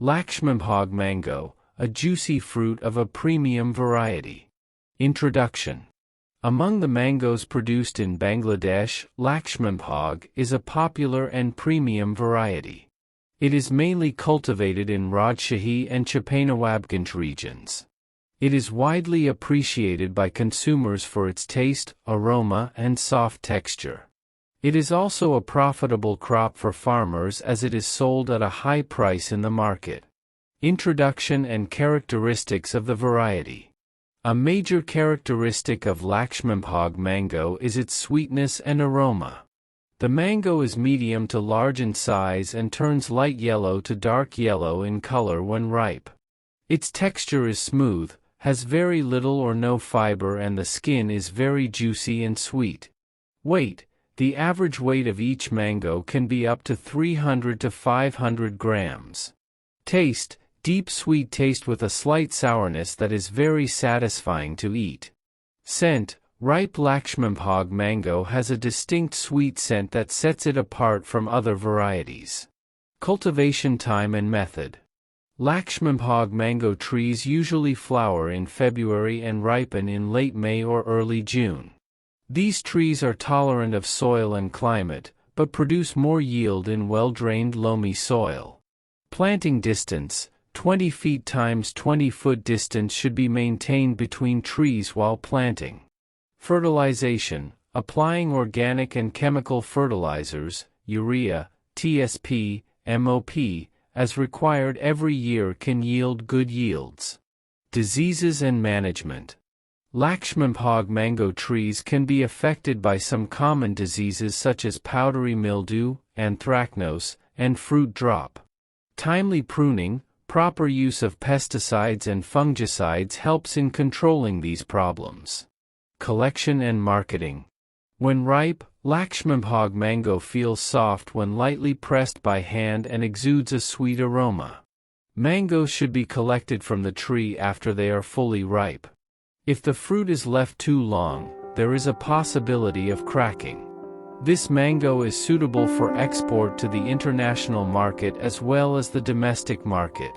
Lakshmanbhog mango, a juicy fruit of a premium variety. Introduction. Among the mangoes produced in Bangladesh, Lakshmanbhog is a popular and premium variety. It is mainly cultivated in Rajshahi and Chapanawabganj regions. It is widely appreciated by consumers for its taste, aroma, and soft texture. It is also a profitable crop for farmers as it is sold at a high price in the market. Introduction and characteristics of the variety. A major characteristic of Lakshmanbhog mango is its sweetness and aroma. The mango is medium to large in size and turns light yellow to dark yellow in color when ripe. Its texture is smooth, has very little or no fiber, and the skin is very juicy and sweet. Weight. The average weight of each mango can be up to 300 to 500 grams. Taste. Deep sweet taste with a slight sourness that is very satisfying to eat. Scent. Ripe Lakshmanbhog mango has a distinct sweet scent that sets it apart from other varieties. Cultivation time and method. Lakshmanbhog mango trees usually flower in February and ripen in late May or early June. These trees are tolerant of soil and climate, but produce more yield in well-drained loamy soil. Planting distance. 20 feet times 20 foot distance should be maintained between trees while planting. Fertilization. Applying organic and chemical fertilizers, urea, TSP, MOP, as required every year can yield good yields. Diseases and management. Lakshmanbhog mango trees can be affected by some common diseases such as powdery mildew, anthracnose, and fruit drop. Timely pruning, proper use of pesticides and fungicides helps in controlling these problems. Collection and marketing. When ripe, Lakshmanbhog mango feels soft when lightly pressed by hand and exudes a sweet aroma. Mangoes should be collected from the tree after they are fully ripe. If the fruit is left too long, there is a possibility of cracking. This mango is suitable for export to the international market as well as the domestic market.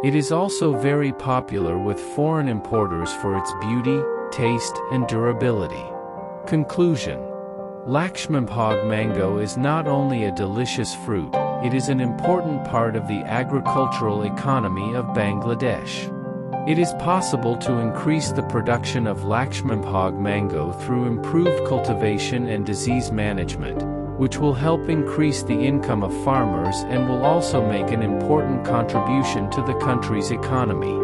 It is also very popular with foreign importers for its beauty, taste, and durability. Conclusion. Lakshmanbhog mango is not only a delicious fruit, it is an important part of the agricultural economy of Bangladesh. It is possible to increase the production of Lakshmanbhog mango through improved cultivation and disease management, which will help increase the income of farmers and will also make an important contribution to the country's economy.